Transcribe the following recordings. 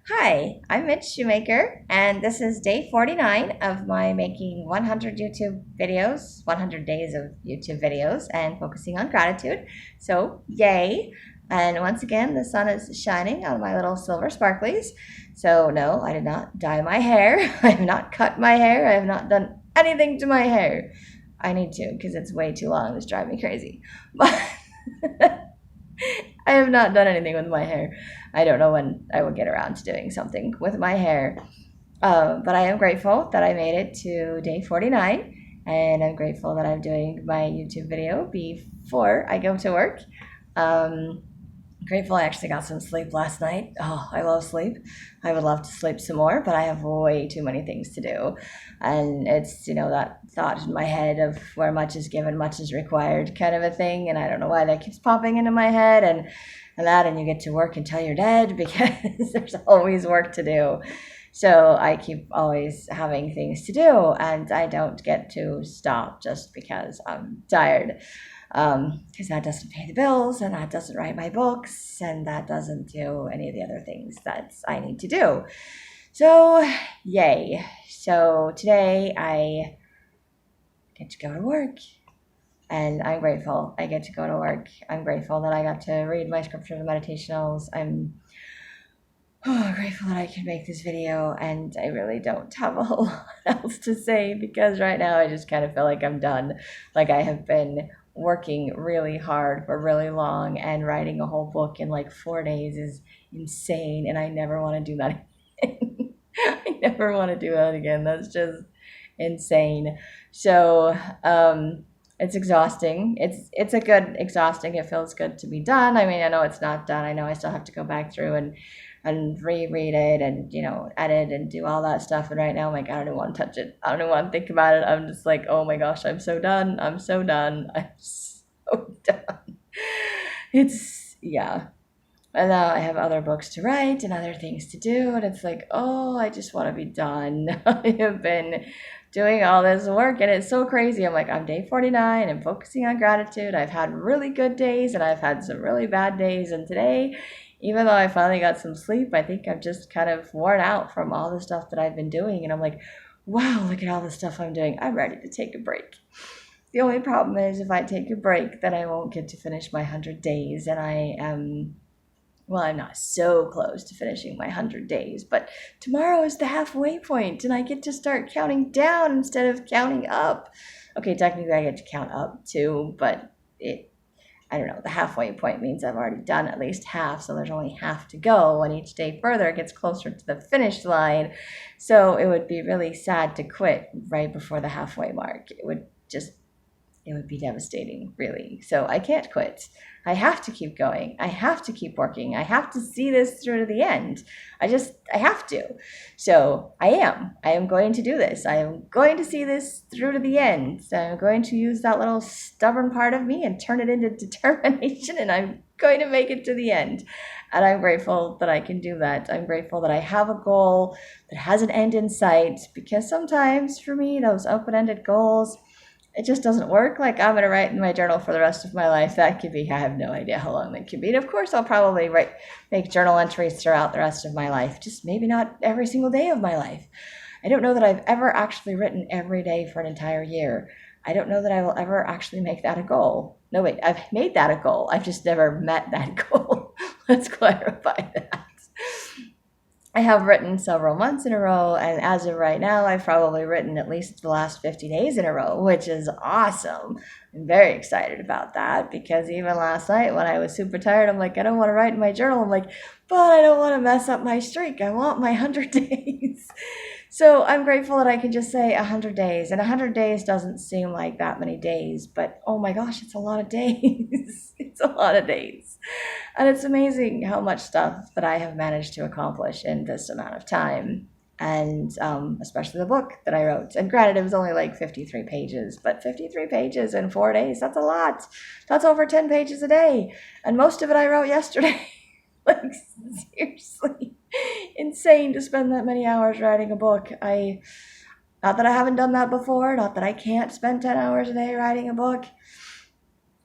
Hi, I'm Mitch Shoemaker, and this is day 49 of my making 100 YouTube videos, 100 days of YouTube videos, and focusing on gratitude. So, yay! And once again, the sun is shining on my little silver sparklies. So, no, I did not dye my hair. I have not cut my hair. I have not done anything to my hair. I need to because it's way too long. It's driving me crazy. But I have not done anything with my hair. I don't know when I will get around to doing something with my hair. But I am grateful that I made it to day 49. And I'm grateful that I'm doing my YouTube video before I go to work. Um, Grateful I actually got some sleep last night. Oh, I love sleep. I would love to sleep some more, but I have way too many things to do. And it's, that thought in my head of where much is given, much is required kind of a thing. And I don't know why that keeps popping into my head and you get to work until you're dead because there's always work to do. So I keep always having things to do and I don't get to stop just because I'm tired. Because that doesn't pay the bills and that doesn't write my books and that doesn't do any of the other things that I need to do. So, yay. So today I get to go to work and I'm grateful I get to go to work. I'm grateful that I got to read my scriptures and meditationals. I'm grateful that I can make this video and I really don't have a whole lot else to say because right now I just kind of feel like I'm done. Like I have been working really hard for really long and writing a whole book in like 4 days is insane and I never want to do that again. I never want to do that again. That's just insane. So it's exhausting. It's a good exhausting. It feels good to be done. I mean, I know it's not done. I know I still have to go back through and reread it and edit and do all that stuff. And right now I'm like, I don't even want to touch it. I don't even want to think about it. I'm just like, oh my gosh, I'm so done. I'm so done. I'm so done. Yeah. And now I have other books to write and other things to do. And it's like, oh, I just want to be done. I have been doing all this work and it's so crazy. I'm like, I'm day 49 and focusing on gratitude. I've had really good days and I've had some really bad days. And today, even though I finally got some sleep, I think I'm just kind of worn out from all the stuff that I've been doing. And I'm like, wow, look at all the stuff I'm doing. I'm ready to take a break. The only problem is if I take a break, then I won't get to finish my 100 days. And I'm not so close to finishing my 100 days, but tomorrow is the halfway point and I get to start counting down instead of counting up. Okay, technically I get to count up too, but I don't know, the halfway point means I've already done at least half, so there's only half to go, and each day further it gets closer to the finish line. So it would be really sad to quit right before the halfway mark. It would be devastating, really. So I can't quit. I have to keep going. I have to keep working. I have to see this through to the end. I have to. So I am going to do this. I am going to see this through to the end. So I'm going to use that little stubborn part of me and turn it into determination, and I'm going to make it to the end. And I'm grateful that I can do that. I'm grateful that I have a goal that has an end in sight, because sometimes for me, those open-ended goals, it just doesn't work. Like, I'm going to write in my journal for the rest of my life. That could be, I have no idea how long that could be. And of course, I'll probably make journal entries throughout the rest of my life, just maybe not every single day of my life. I don't know that I've ever actually written every day for an entire year. I don't know that I will ever actually make that a goal. No, wait, I've made that a goal. I've just never met that goal. Let's clarify that. I have written several months in a row, and as of right now, I've probably written at least the last 50 days in a row, which is awesome. I'm very excited about that, because even last night when I was super tired, I'm like, I don't want to write in my journal. I'm like, but I don't want to mess up my streak. I want my 100 days. So I'm grateful that I can just say 100 days, and 100 days doesn't seem like that many days, but oh my gosh, it's a lot of days. It's a lot of days. And it's amazing how much stuff that I have managed to accomplish in this amount of time. And especially the book that I wrote. And granted, it was only like 53 pages, but 53 pages in 4 days, that's a lot. That's over 10 pages a day. And most of it I wrote yesterday. Like, seriously, insane to spend that many hours writing a book. Not that I haven't done that before, not that I can't spend 10 hours a day writing a book.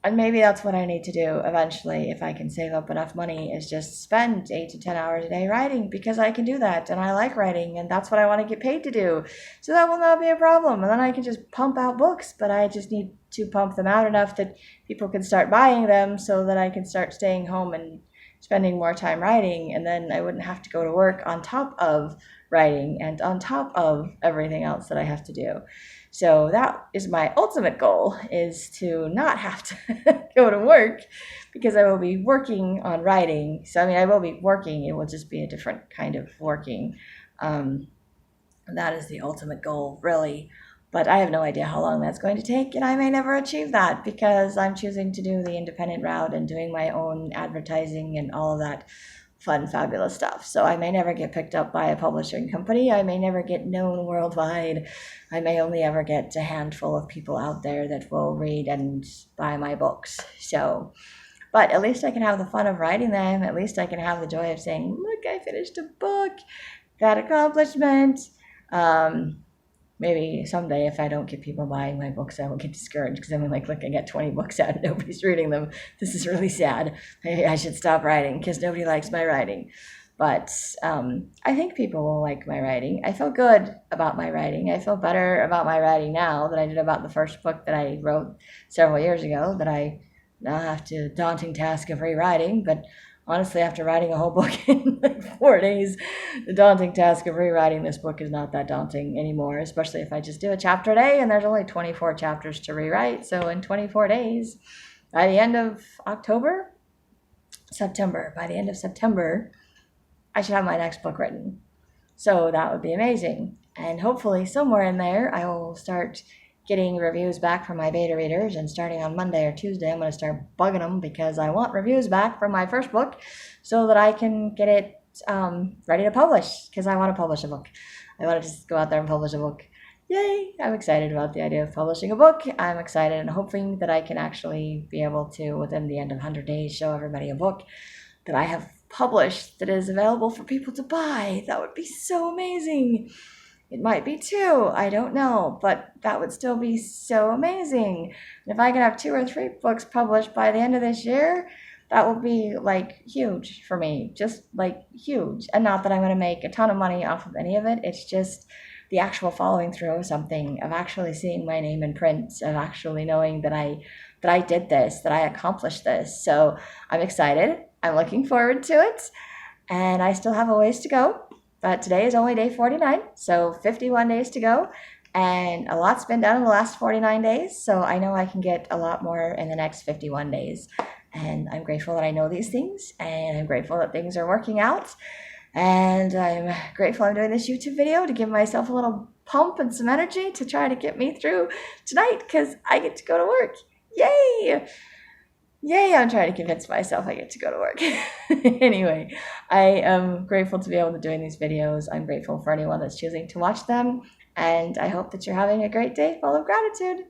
And maybe that's what I need to do eventually if I can save up enough money, is just spend 8 to 10 hours a day writing, because I can do that and I like writing and that's what I want to get paid to do. So that will not be a problem. And then I can just pump out books, but I just need to pump them out enough that people can start buying them so that I can start staying home and spending more time writing. And then I wouldn't have to go to work on top of writing and on top of everything else that I have to do. So that is my ultimate goal, is to not have to go to work, because I will be working on writing. So, I mean, I will be working. It will just be a different kind of working. Um, that is the ultimate goal, really. But I have no idea how long that's going to take, and I may never achieve that because I'm choosing to do the independent route and doing my own advertising and all of that fun, fabulous stuff. So I may never get picked up by a publishing company. I may never get known worldwide. I may only ever get a handful of people out there that will read and buy my books. So, but at least I can have the fun of writing them. At least I can have the joy of saying, look, I finished a book, that accomplishment. Maybe someday, if I don't get people buying my books, I will get discouraged, because I'm like, look, I got 20 books out and nobody's reading them. This is really sad. Maybe I should stop writing because nobody likes my writing. But I think people will like my writing. I feel good about my writing. I feel better about my writing now than I did about the first book that I wrote several years ago, that I now have to daunting task of rewriting. But honestly, after writing a whole book in like 4 days, the daunting task of rewriting this book is not that daunting anymore, especially if I just do a chapter a day, and there's only 24 chapters to rewrite. So in 24 days, by the end of by the end of September, I should have my next book written. So that would be amazing. And hopefully somewhere in there, I will start getting reviews back from my beta readers, and starting on Monday or Tuesday, I'm going to start bugging them because I want reviews back from my first book so that I can get it ready to publish, because I want to publish a book. I want to just go out there and publish a book. Yay! I'm excited about the idea of publishing a book. I'm excited and hoping that I can actually be able to, within the end of 100 days, show everybody a book that I have published that is available for people to buy. That would be so amazing. It might be 2, I don't know, but that would still be so amazing. And if I could have 2 or 3 books published by the end of this year, that would be like huge for me, just like huge. And not that I'm going to make a ton of money off of any of it. It's just the actual following through of something, of actually seeing my name in print, of actually knowing that I did this, that I accomplished this. So I'm excited. I'm looking forward to it. And I still have a ways to go. But today is only day 49, so 51 days to go, and a lot's been done in the last 49 days, so I know I can get a lot more in the next 51 days. And I'm grateful that I know these things, and I'm grateful that things are working out, and I'm grateful I'm doing this YouTube video to give myself a little pump and some energy to try to get me through tonight, because I get to go to work. Yay! Yay, I'm trying to convince myself I get to go to work. Anyway, I am grateful to be able to doing these videos. I'm grateful for anyone that's choosing to watch them. And I hope that you're having a great day full of gratitude.